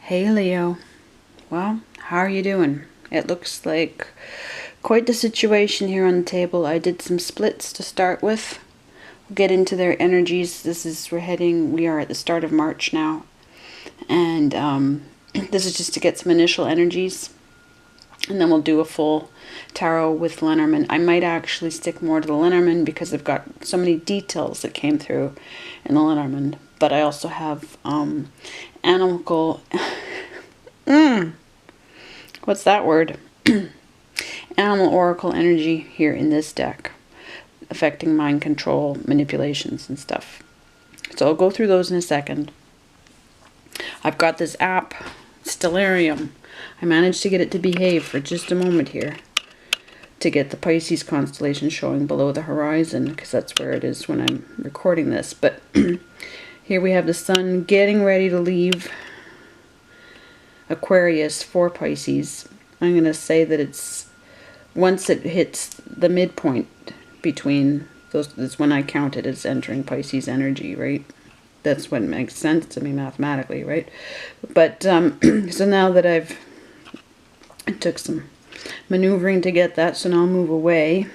Hey Leo. Well, how are you doing? It looks like quite the situation here on the table. I did some splits to start with. We'll get into their energies. We are at the start of March now. And this is just to get some initial energies. And then we'll do a full tarot with Lenormand. I might actually stick more to the Lenormand because I've got so many details that came through in the Lenormand. But I also have animal... What's that word? Animal oracle energy here in this deck, affecting mind control, manipulations, and stuff. So I'll go through those in a second. I've got this app, Stellarium. I managed to get it to behave for just a moment here to get the Pisces constellation showing below the horizon, because that's where it is when I'm recording this. But here we have the sun getting ready to leave Aquarius for Pisces. I'm going to say that it's once it hits the midpoint between those, that's when I count it as entering Pisces energy, right? That's what makes sense to me mathematically, right? But so now that it took some maneuvering to get that, so now I'll move away.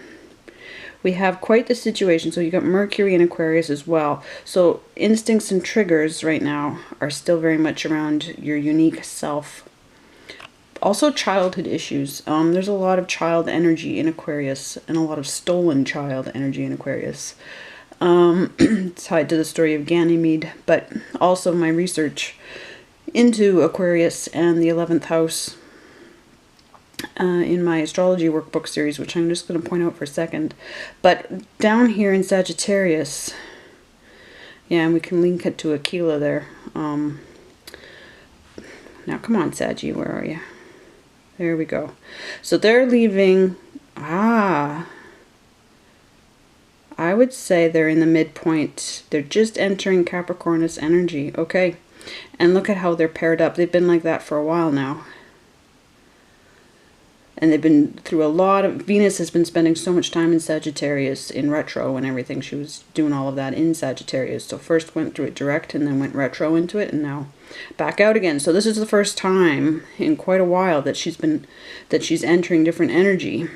We have quite the situation. So you got Mercury in Aquarius as well. So instincts and triggers right now are still very much around your unique self. Also childhood issues. There's a lot of child energy in Aquarius and a lot of stolen child energy in Aquarius. Tied to the story of Ganymede, but also my research into Aquarius and the 11th house in my astrology workbook series, which I'm just going to point out for a second. But down here in Sagittarius, yeah, and we can link it to Aquila there. Now come on, Saggy, where are you? There we go. So they're leaving, I would say they're in the midpoint. They're just entering Capricornus energy. Okay. And look at how they're paired up. They've been like that for a while now. And they've been through a lot of... Venus has been spending so much time in Sagittarius in retro and everything. She was doing all of that in Sagittarius. So first went through it direct and then went retro into it and now back out again. So this is the first time in quite a while that she's entering different energy.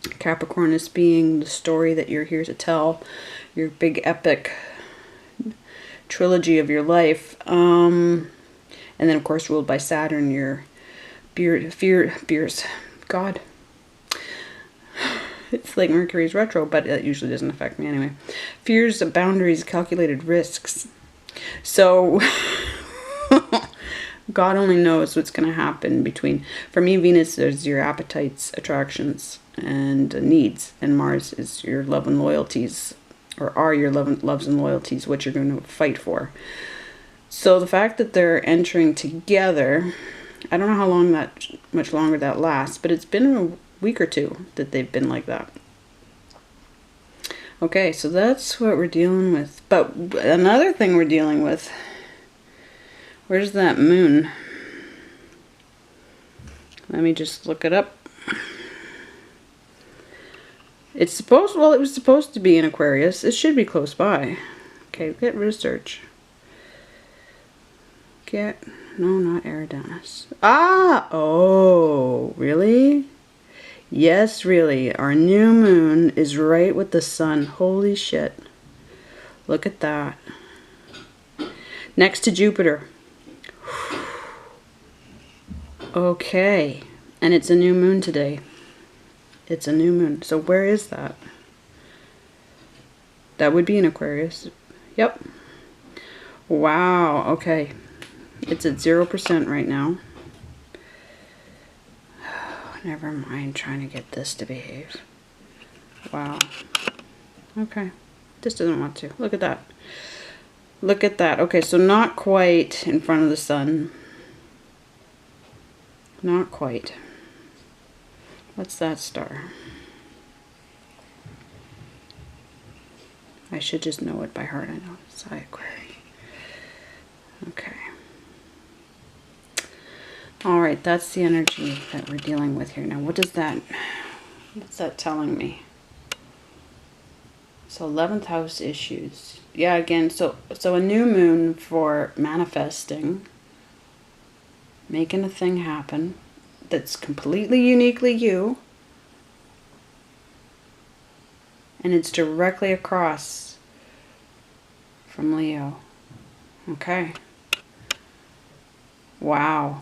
Capricornus being the story that you're here to tell, your big epic trilogy of your life. And then of course ruled by Saturn, your fears. God. It's like Mercury's retro, but it usually doesn't affect me anyway. Fears, boundaries, calculated risks. So God only knows what's going to happen between... For me, Venus is your appetites, attractions, and needs. And Mars is your love and loyalties, or are your loves and loyalties, what you're going to fight for. So the fact that they're entering together... I don't know how much longer that lasts, but it's been a week or two that they've been like that. Okay, so that's what we're dealing with. But another thing we're dealing with, where's that moon? Let me just look it up. It was supposed to be in Aquarius. It should be close by. Okay, get research. No, not Eridanus. Oh, really? Yes, really. Our new moon is right with the sun. Holy shit. Look at that. Next to Jupiter. Okay. And it's a new moon today. It's a new moon. So where is that? That would be in Aquarius. Yep. Wow. Okay. It's at 0% right now. Never mind trying to get this to behave. Wow. Okay. This doesn't want to. Look at that. Look at that. Okay, so not quite in front of the sun. Not quite. What's that star? I should just know it by heart. I know it's Aquarius. Okay. Alright, that's the energy that we're dealing with here. Now, what's that telling me? So 11th house issues. Yeah, again, so a new moon for manifesting. making a thing happen that's completely uniquely you, and it's directly across from Leo. Okay. Wow.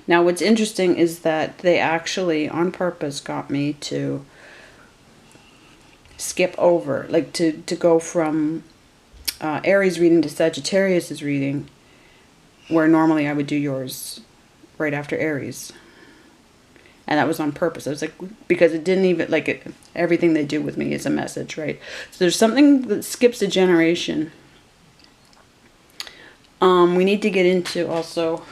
Now what's interesting is that they actually on purpose got me to skip over, like to go from Aries reading to Sagittarius' reading, where normally I would do yours right after Aries. And that was on purpose. I was like, because it didn't even, like, everything they do with me is a message, right? So there's something that skips a generation. We need to get into also,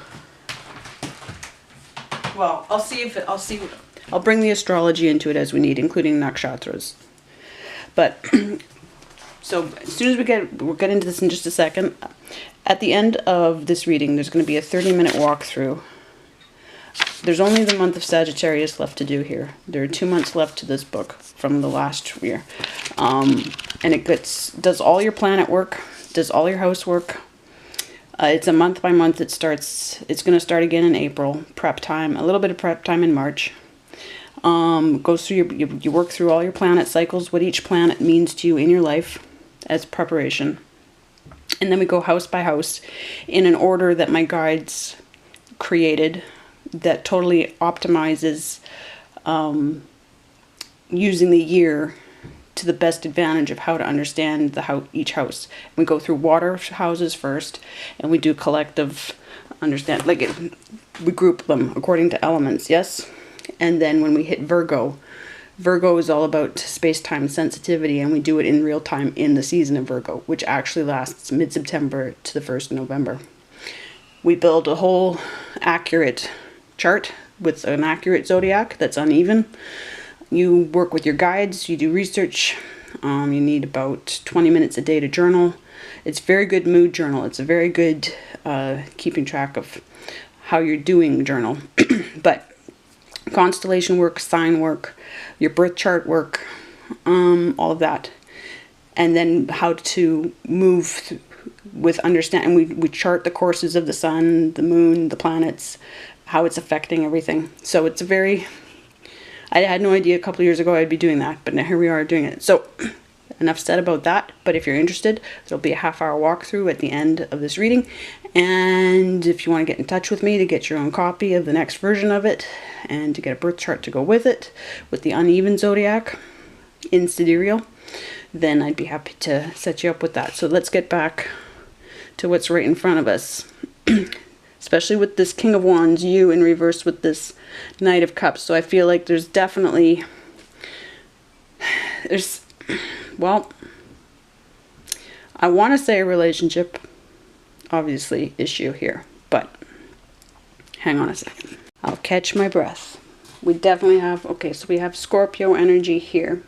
well, I'll bring the astrology into it as we need, including Nakshatras. But, so as soon as we'll get into this in just a second. At the end of this reading, there's going to be a 30-minute walkthrough. There's only the month of Sagittarius left to do here. There are 2 months left to this book from the last year. And it does all your planet work, does all your housework. It's a month by month. It's going to start again in April. Prep time, a little bit of prep time in March. Goes through you work through all your planet cycles, what each planet means to you in your life as preparation. And then we go house by house in an order that my guides created that totally optimizes using the year to the best advantage of how to understand each house. We go through water houses first, and we do collective understand, we group them according to elements, yes? And then when we hit Virgo is all about space-time sensitivity, and we do it in real time in the season of Virgo, which actually lasts mid-September to the 1st of November. We build a whole accurate chart with an accurate zodiac that's uneven. You work with your guides, you do research. You need about 20 minutes a day to journal. It's a very good mood journal. It's a very good keeping track of how you're doing journal. But constellation work, sign work, your birth chart work, all of that. And then how to move with understanding. We chart the courses of the sun, the moon, the planets, how it's affecting everything. So it's I had no idea a couple of years ago I'd be doing that, but now here we are doing it. So enough said about that. But if you're interested, there'll be a half-hour walkthrough at the end of this reading. And if you want to get in touch with me to get your own copy of the next version of it, and to get a birth chart to go with it, with the uneven zodiac in Sidereal, then I'd be happy to set you up with that. So let's get back to what's right in front of us. Especially with this King of Wands, you in reverse with this Knight of Cups. So I feel like there's well, I want to say a relationship, obviously, issue here. But hang on a second. I'll catch my breath. We definitely have, okay, so we have Scorpio energy here.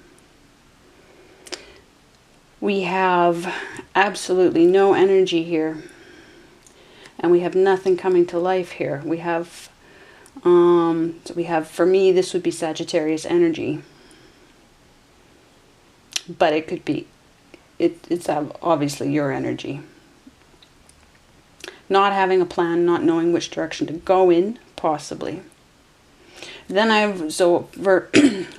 We have absolutely no energy here. And we have nothing coming to life here. We have, for me, this would be Sagittarius energy. But it could be, it's obviously your energy. Not having a plan, not knowing which direction to go in, possibly. Then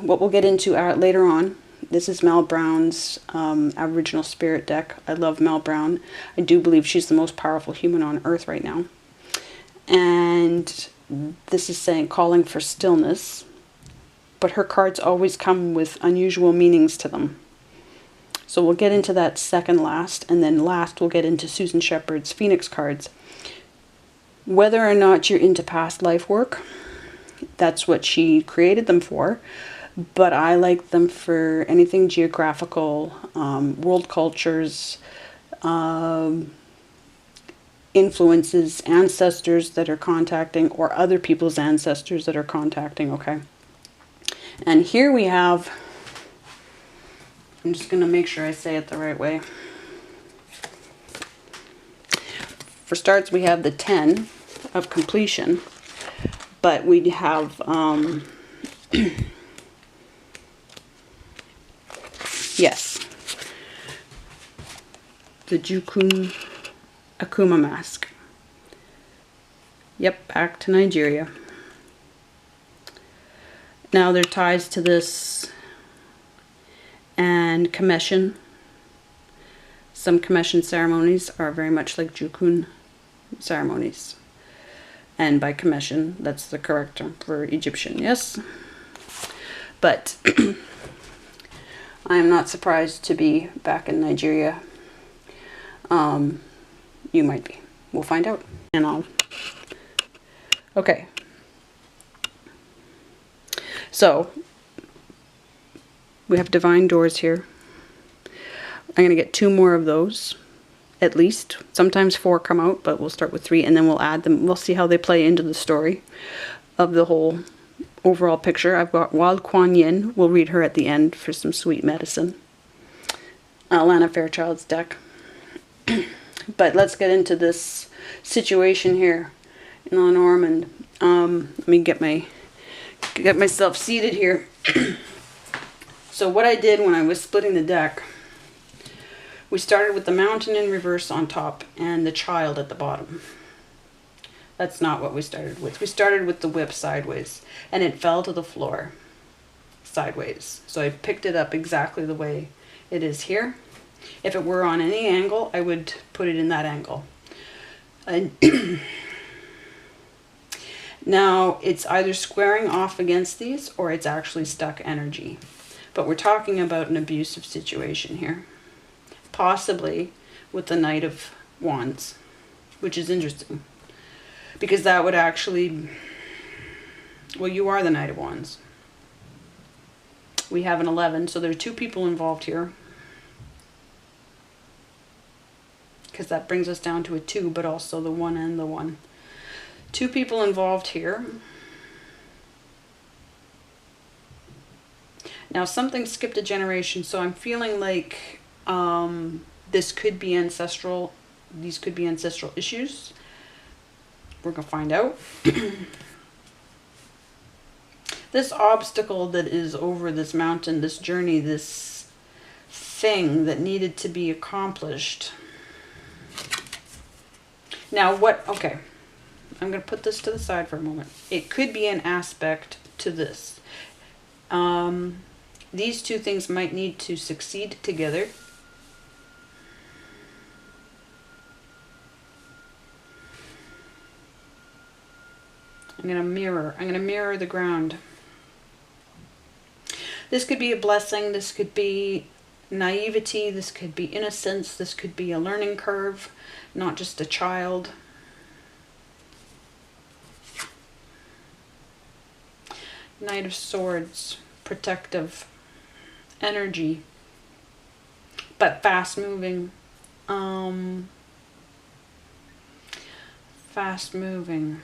what we'll get into later on, this is Mel Brown's Aboriginal Spirit deck. I love Mel Brown. I do believe she's the most powerful human on earth right now. And this is saying calling for stillness. But her cards always come with unusual meanings to them. So we'll get into that second last. And then last we'll get into Susan Shepherd's Phoenix cards. Whether or not you're into past life work, that's what she created them for. But I like them for anything geographical, world cultures, influences, ancestors that are contacting, or other people's ancestors that are contacting, okay? And here we have, I'm just going to make sure I say it the right way. For starts, we have the 10 of completion, but we have... yes, the Jukun Akuma mask. Yep, back to Nigeria. Now there are ties to this and commission. Some commission ceremonies are very much like Jukun ceremonies. And by commission, that's the correct term for Egyptian, yes? But I am not surprised to be back in Nigeria. You might be. We'll find out. And I'll... Okay. So, we have divine doors here. I'm going to get 2 more of those, at least. Sometimes 4 come out, but we'll start with 3, and then we'll add them. We'll see how they play into the story of the whole overall picture. I've got Wild Kuan Yin. We'll read her at the end for some sweet medicine. Lana Fairchild's deck. But let's get into this situation here in Lenormand. Let me get myself seated here. So what I did when I was splitting the deck, we started with the mountain in reverse on top and the child at the bottom. That's not what we started with. We started with the whip sideways, and it fell to the floor sideways. So I picked it up exactly the way it is here. If it were on any angle, I would put it in that angle. And now, it's either squaring off against these or it's actually stuck energy. But we're talking about an abusive situation here. Possibly with the Knight of Wands, which is interesting. Because that would actually... Well, you are the Knight of Wands. We have an 11, so there are 2 people involved here. Because that brings us down to a 2, but also the 1 and the 1. 2 people involved here. Now something skipped a generation, so I'm feeling like this could be ancestral. These could be ancestral issues. We're going to find out. This obstacle that is over this mountain, this journey, this thing that needed to be accomplished. Now what, okay, I'm going to put this to the side for a moment. It could be an aspect to this. These 2 things might need to succeed together. I'm going to mirror the ground. This could be a blessing, this could be naivety, this could be innocence, this could be a learning curve, not just a child. Knight of Swords, protective energy, but fast moving. Fast moving.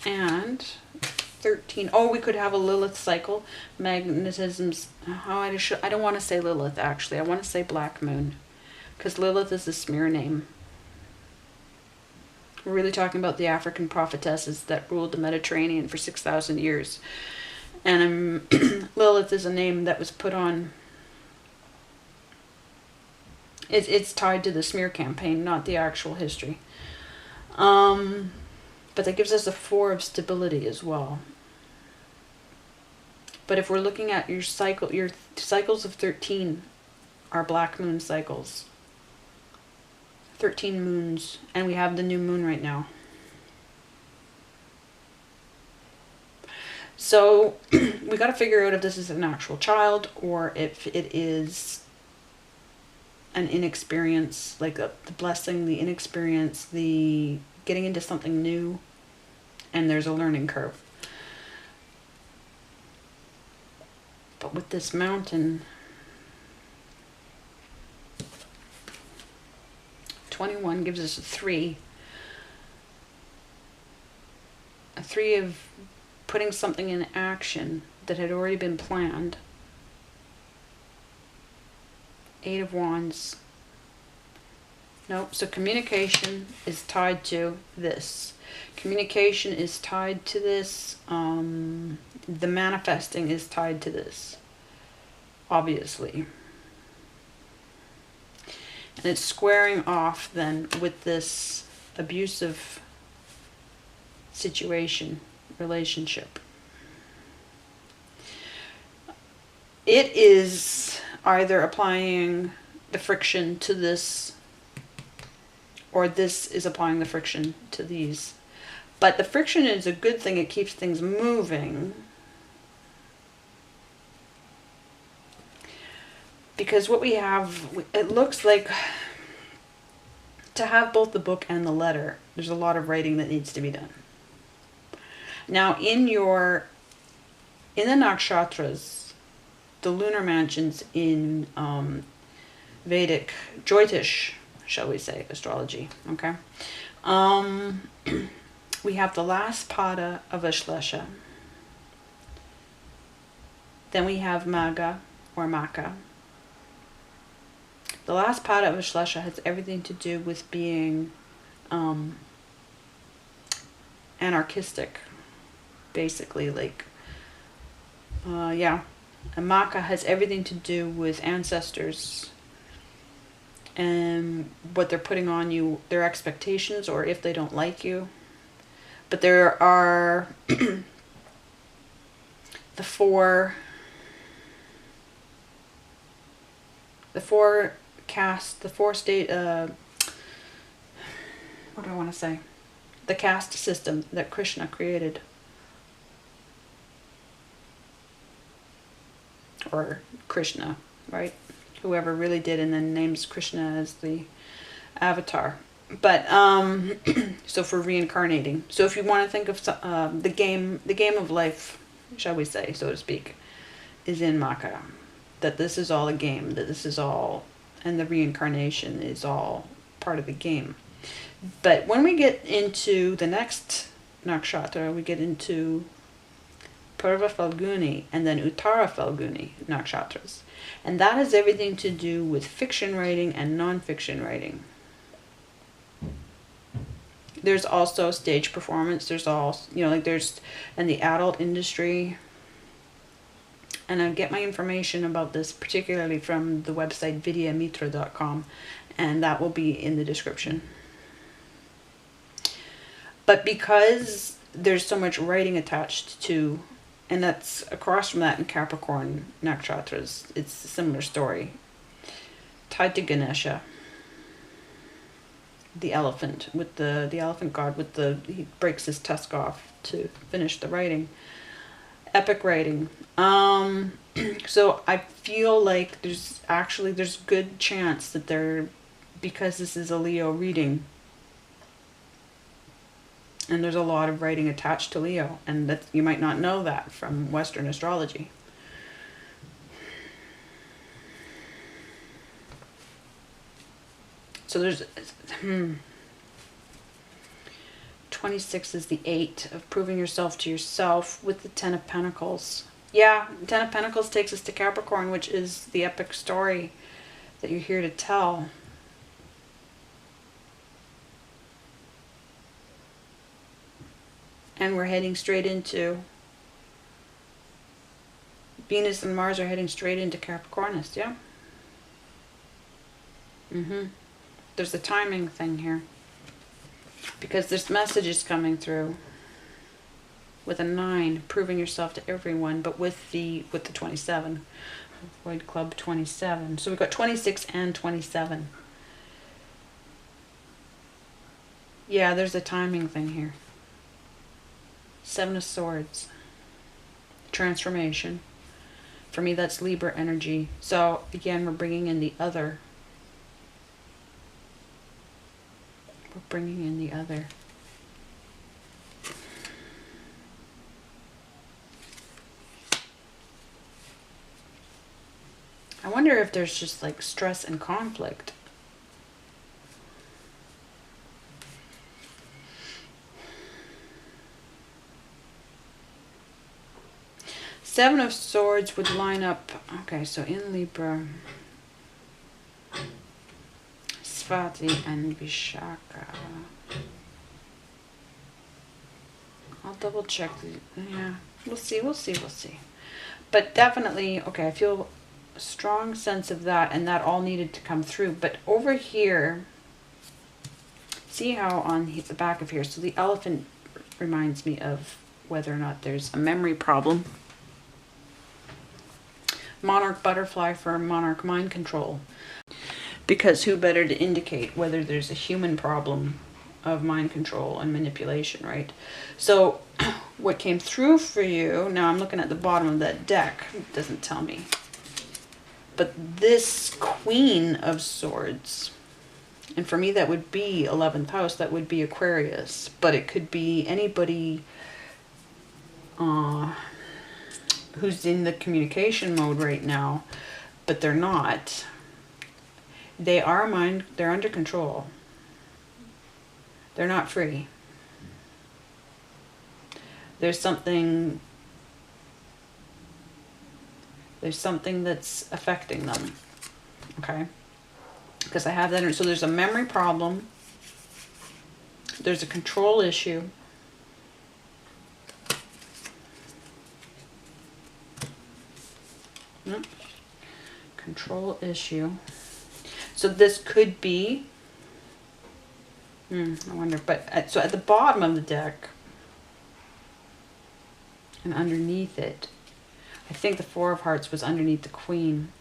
And 13. Oh, we could have a Lilith cycle. Magnetism's... Oh, I don't want to say Lilith, actually. I want to say Black Moon. Because Lilith is a smear name. We're really talking about the African prophetesses that ruled the Mediterranean for 6,000 years. And Lilith is a name that was put on... It's tied to the smear campaign, not the actual history. But that gives us a 4 of stability as well. But if we're looking at your cycle, your cycles of 13 are Black Moon cycles. 13 moons, and we have the new moon right now. So we got to figure out if this is an actual child or if it is an inexperience, like the blessing, the inexperience, the getting into something new, and there's a learning curve. But with this mountain, 21 gives us a 3. A 3 of putting something in action that had already been planned. 8 of Wands. Nope, so communication is tied to this. Communication is tied to this. The manifesting is tied to this, obviously. And it's squaring off then with this abusive situation, relationship. It is either applying the friction to this, or this is applying the friction to these. But the friction is a good thing. It keeps things moving. Because what we have, it looks like, to have both the book and the letter, there's a lot of writing that needs to be done. Now, in the Nakshatras, the lunar mansions in Vedic, Jyotish, shall we say, astrology, okay? We have the last pada of Ashlesha. Then we have Maga, or Maka. The last pada of Ashlesha has everything to do with being anarchistic, basically, like, yeah. And Maka has everything to do with ancestors and what they're putting on you, their expectations, or if they don't like you. But there are the four caste, the four state, what do I want to say? The caste system that Krishna created. Or Krishna, right? Whoever really did, and then names Krishna as the avatar. But so for reincarnating. So if you want to think of the game of life, shall we say, so to speak, is in Maka. That this is all a game. That this is all, and the reincarnation is all part of the game. But when we get into the next nakshatra, we get into Purva Falguni and then Uttara Falguni nakshatras. And that has everything to do with fiction writing and non-fiction writing. There's also stage performance. There's all, like there's in the adult industry. And I get my information about this particularly from the website vidyamitra.com, and that will be in the description. But because there's so much writing attached to, and that's across from that in Capricorn nakshatras, it's a similar story. Tied to Ganesha, the elephant, with the elephant god with he breaks his tusk off to finish the writing. Epic writing. So I feel like there's good chance that because this is a Leo reading, and there's a lot of writing attached to Leo, and that you might not know that from Western astrology. So there's 26 is the 8 of proving yourself to yourself with the 10 of Pentacles. Yeah, 10 of Pentacles takes us to Capricorn, which is the epic story that you're here to tell. And we're heading straight into Venus and Mars are heading straight into Capricornus, yeah? There's a timing thing here. Because this message is coming through with a 9, proving yourself to everyone, but with the 27. Void Club 27. So we've got 26 and 27. Yeah, there's a timing thing here. 7 of Swords. Transformation. For me, that's Libra energy. So, again, we're bringing in the other. We're bringing in the other. I wonder if there's just like stress and conflict. Seven of Swords would line up. Okay, so in Libra, Svati and Vishaka. I'll double check. Yeah, we'll see. But definitely, okay, I feel a strong sense of that, and that all needed to come through. But over here, see how on the back of here, so the elephant reminds me of whether or not there's a memory problem. Monarch butterfly for monarch mind control. Because who better to indicate whether there's a human problem of mind control and manipulation, right? So what came through for you, now I'm looking at the bottom of that deck, it doesn't tell me. But this Queen of Swords, and for me that would be 11th house, that would be Aquarius, but it could be anybody who's in the communication mode right now, but they're not. They're under control. They're not free. There's something that's affecting them. Okay? Because I have that. So there's a memory problem. There's a control issue. Control issue. So this could be, I wonder, but so at the bottom of the deck and underneath it, I think the Four of Hearts was underneath the Queen.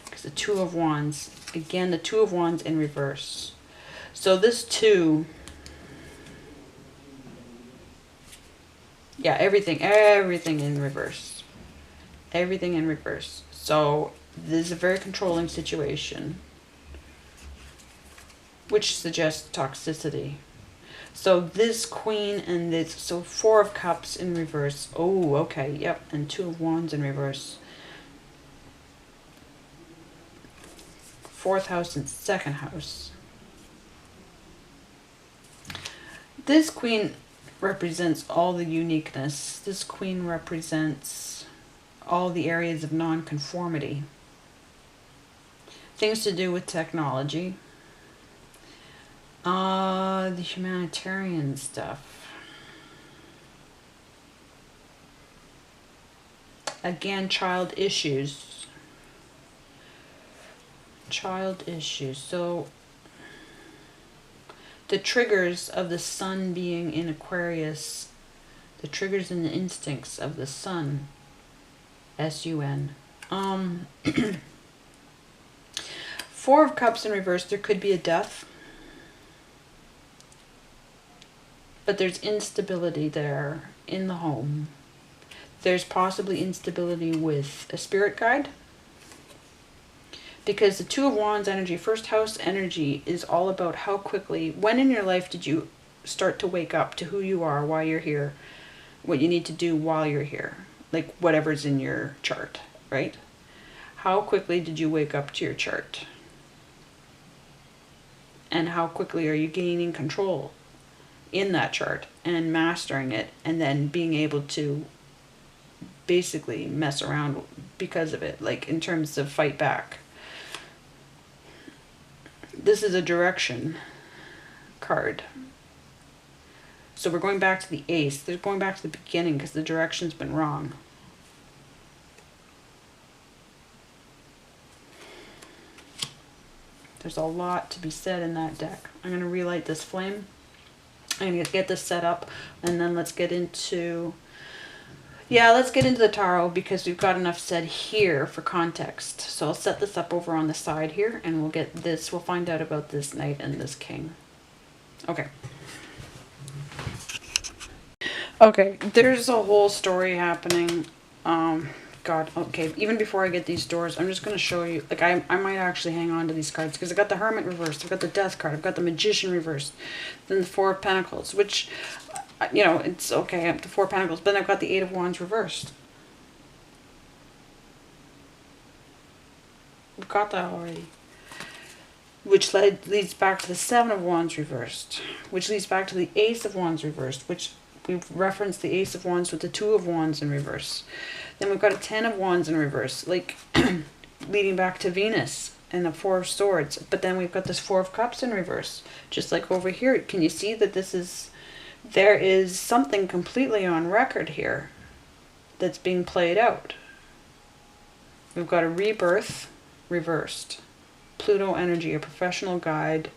Because the Two of Wands, again, the Two of Wands in reverse. So this two, yeah, everything in reverse. Everything in reverse. So this is a very controlling situation, which suggests toxicity. So this Queen and this, so Four of Cups in reverse. Oh, okay, yep, and Two of Wands in reverse. Fourth house and second house. This Queen represents all the uniqueness. This Queen represents all the areas of non-conformity. Things to do with technology. The humanitarian stuff. Again, child issues. Child issues. So the triggers of the sun being in Aquarius, the triggers and the instincts of the sun, S-U-N. Four of Cups in reverse, there could be a death. But there's instability there in the home. There's possibly instability with a spirit guide. Because the Two of Wands energy, first house energy, is all about how quickly, when in your life did you start to wake up to who you are, why you're here, what you need to do while you're here. Like whatever's in your chart, right? How quickly did you wake up to your chart? And how quickly are you gaining control in that chart and mastering it, and then being able to basically mess around because of it, like in terms of fight back. This is a direction card. So we're going back to the Ace. They're going back to the beginning because the direction's been wrong. There's a lot to be said in that deck. I'm going to relight this flame. I'm going to get this set up, and then let's get into, let's get into the tarot, because we've got enough said here for context. So I'll set this up over on the side here, and we'll get this, we'll find out about this Knight and this King. Okay. Okay, there's a whole story happening. God, okay, even before I get these doors, I'm just going to show you, like, I might actually hang on to these cards, because I've got the Hermit reversed, I've got the Death card, I've got the Magician reversed, then the Four of Pentacles, which, you know, it's okay, up to Four of Pentacles, but then I've got the Eight of Wands reversed. We've got that already. Which leads back to the Seven of Wands reversed, which leads back to the Ace of Wands reversed, which we've referenced the Ace of Wands with the Two of Wands in reverse. Then we've got a Ten of Wands in reverse, like leading back to Venus and the Four of Swords. But then we've got this Four of Cups in reverse, just like over here. Can you see that there is something completely on record here that's being played out? We've got a Rebirth reversed. Pluto energy, a professional guide.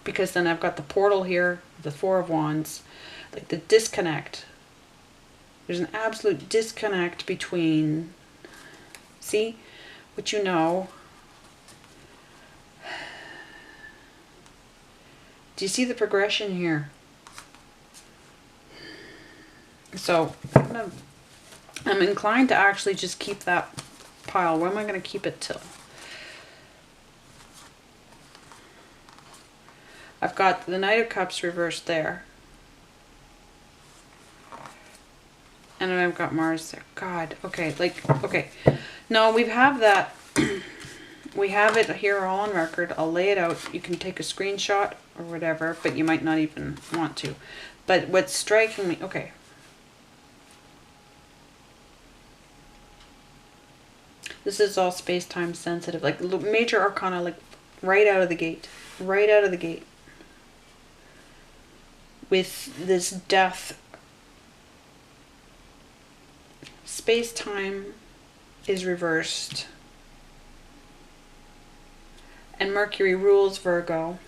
because then I've got the portal here, the Four of Wands, like the disconnect. There's an absolute disconnect between, see, what you know. Do you see the progression here? So I'm inclined to actually just keep that pile. Where am I going to keep it till? I've got the Knight of Cups reversed there. And then I've got Mars there. God, okay, like, okay. No, we have that. We have it here all on record. I'll lay it out. You can take a screenshot or whatever, but you might not even want to. But what's striking me, okay. This is all space-time sensitive. Like major arcana, like right out of the gate. Right out of the gate. With this death, space-time is reversed. And Mercury rules Virgo.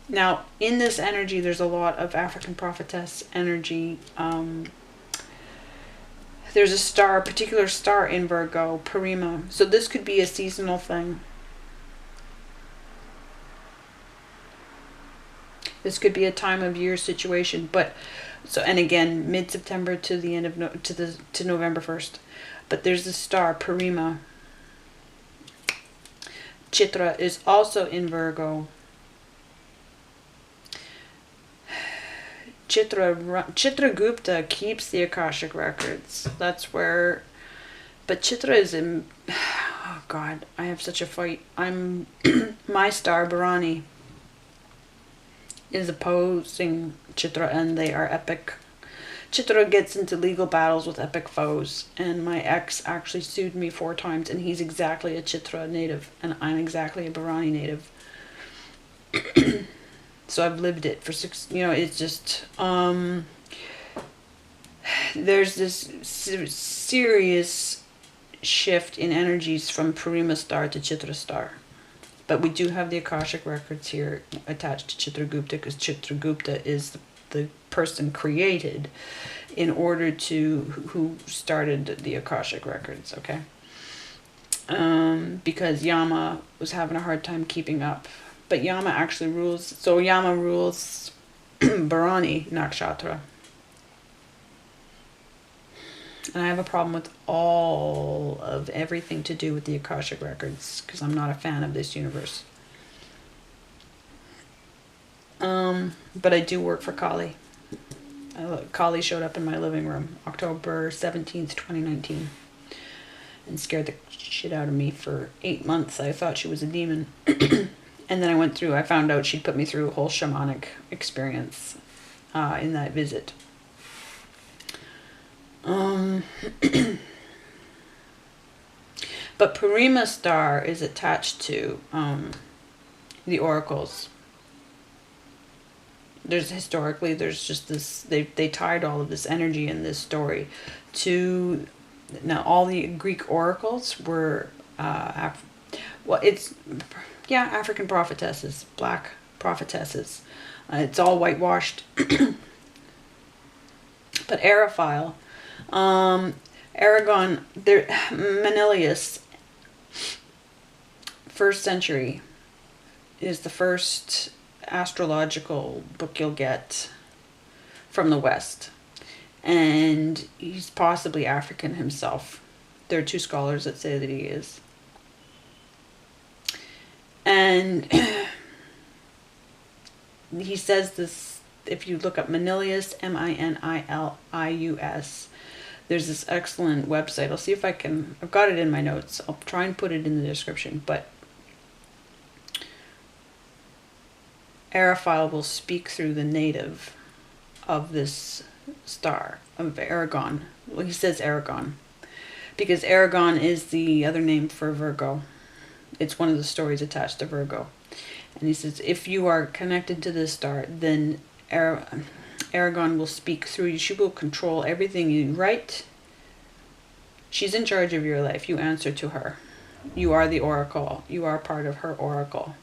Now, in this energy, there's a lot of African prophetess energy. There's a star, a particular star in Virgo, Parima. So this could be a seasonal thing. This could be a time of year situation, but so, and again, mid-September to the end of to November 1st. But there's the star Parima. Chitra is also in Virgo. Chitragupta keeps the Akashic records. That's where, but Chitra is in, oh God, I have such a fight. I'm, my star, Bharani, is opposing Chitra, and they are epic. Chitra gets into legal battles with epic foes, and my ex actually sued me 4 times, and he's exactly a Chitra native, and I'm exactly a Bharani native. So I've lived it for 6, you know, it's just, there's this serious shift in energies from Parima star to Chitra star. But we do have the Akashic records here attached to Chitragupta, because Chitragupta is the person created in order to, who started the Akashic records, okay? Because Yama was having a hard time keeping up. But Yama actually rules, so Yama rules Bharani Nakshatra. And I have a problem with all of everything to do with the Akashic records, because I'm not a fan of this universe. But I do work for Kali. Kali showed up in my living room October 17th, 2019. And scared the shit out of me for 8 months. I thought she was a demon. And then I found out she'd put me through a whole shamanic experience in that visit. But Parima star is attached to the oracles. Historically, there's just this, they tied all of this energy in this story to, now all the Greek oracles were, African prophetesses, black prophetesses. It's all whitewashed. But Aerophile, Aragon, Manilius, 1st century, is the first astrological book you'll get from the West. And he's possibly African himself. There are 2 scholars that say that he is. And he says this, if you look up Manilius, Manilius, there's this excellent website. I'll see if I can, I've got it in my notes. I'll try and put it in the description. But Aerophile will speak through the native of this star, of Aragon. Well, he says Aragon, because Aragon is the other name for Virgo. It's one of the stories attached to Virgo. And he says, if you are connected to this star, then Aragon will speak through you. She will control everything you write. She's in charge of your life. You answer to her. You are the oracle. You are part of her oracle.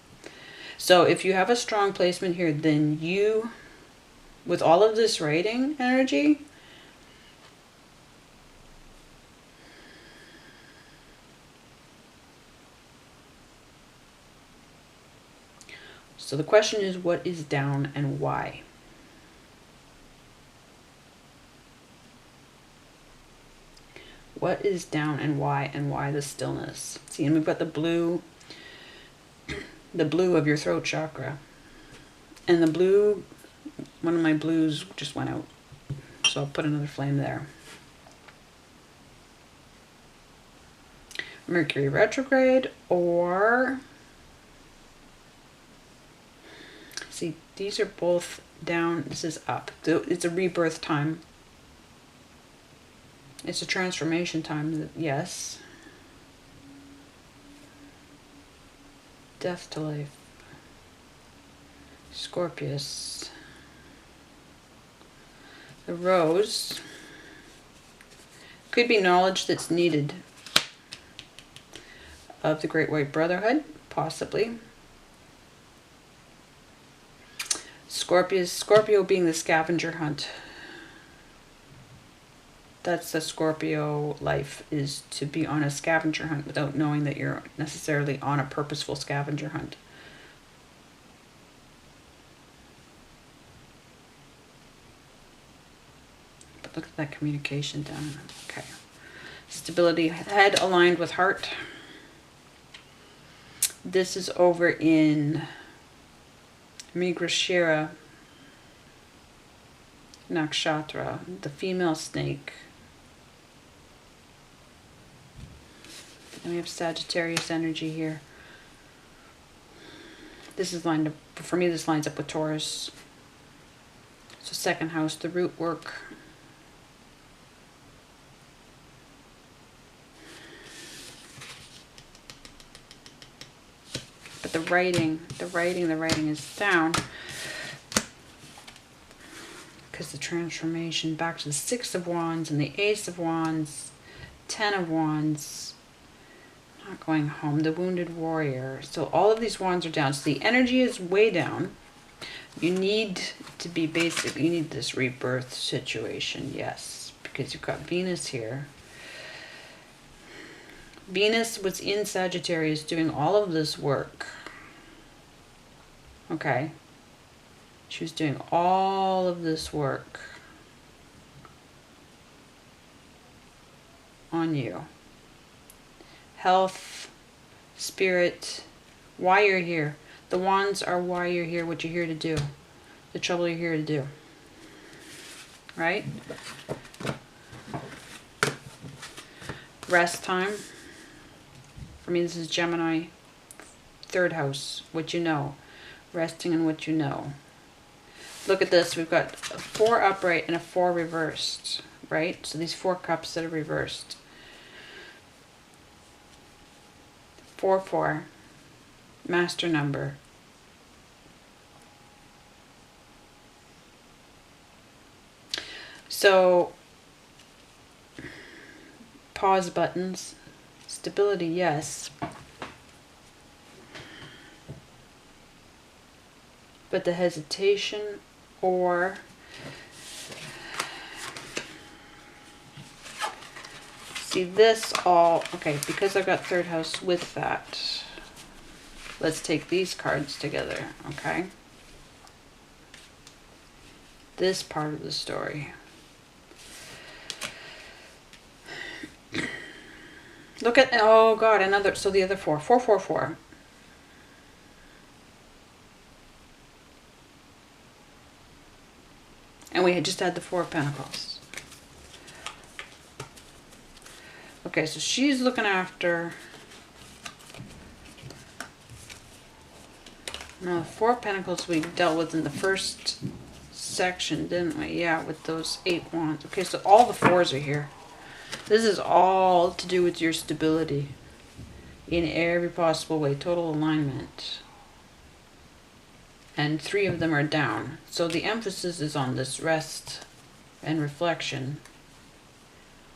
So if you have a strong placement here, then you, with all of this writing energy, so the question is, what is down and why? What is down and why the stillness? See, and we've got the blue of your throat chakra. And the blue, one of my blues just went out. So I'll put another flame there. Mercury retrograde, or... See, these are both down. This is up. It's a rebirth time. It's a transformation time, yes. Death to life. Scorpius. The rose. Could be knowledge that's needed of the Great White Brotherhood, possibly. Scorpio being the scavenger hunt. That's the Scorpio life, is to be on a scavenger hunt without knowing that you're necessarily on a purposeful scavenger hunt. But look at that communication down. Okay. Stability, head aligned with heart. This is over in Mrigashiram Nakshatra, the female snake. And we have Sagittarius energy here. This is lined up, for me this lines up with Taurus. So second house, the root work. But the writing is down. Because the transformation back to the Six of Wands and the Ace of Wands, Ten of Wands. Not going home, the Wounded Warrior. So all of these wands are down. So the energy is way down. You need to be basic. You need this rebirth situation, yes. Because you've got Venus here. Venus was in Sagittarius doing all of this work. Okay. She was doing all of this work on you. Health, spirit, why you're here. The wands are why you're here, what you're here to do. The trouble you're here to do. Right? Rest time. For me, this is Gemini. Third house, what you know. Resting in what you know. Look at this. We've got a 4 upright and a 4 reversed. Right? So these 4 cups that are reversed. 4-4, master number. So, pause buttons, stability, yes. But the hesitation, or see this all, okay, because I've got third house with that, let's take these cards together, okay? This part of the story. Look at, oh God, another, so the other 4, 4, 4, 4. And we had just had the 4 of Pentacles. Okay, so she's looking after... Now, the 4 of Pentacles we dealt with in the first section, didn't we? Yeah, with those 8 wands. Okay, so all the 4s are here. This is all to do with your stability in every possible way. Total alignment. And 3 of them are down. So the emphasis is on this rest and reflection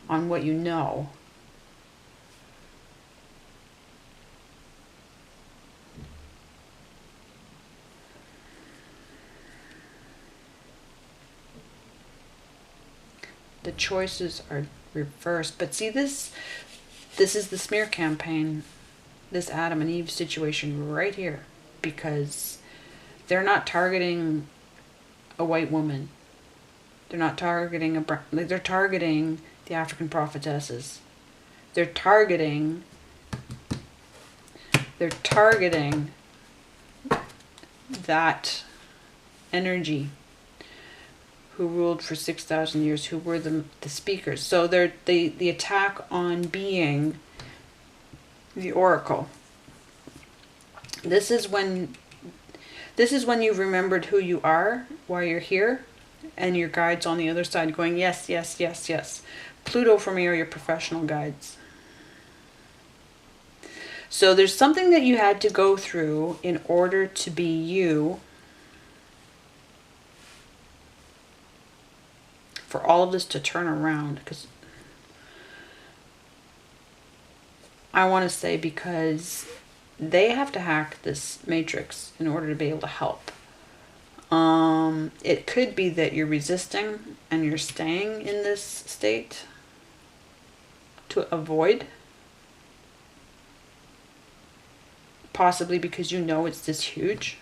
on what you know. the choices are reversed. But see, this is the smear campaign, this Adam and Eve situation right here, because they're not targeting a white woman. They're not targeting a brown, they're targeting the African prophetesses. They're targeting that energy who ruled for 6,000 years, who were the speakers. So they're the attack on being the oracle. This is when you've remembered who you are, why you're here, and your guides on the other side going, yes, yes, yes, yes. Pluto for me are your professional guides. So there's something that you had to go through in order to be you, for all of this to turn around. Because I want to say, because they have to hack this matrix in order to be able to help. It could be that you're resisting and you're staying in this state to avoid, possibly because you know it's this huge.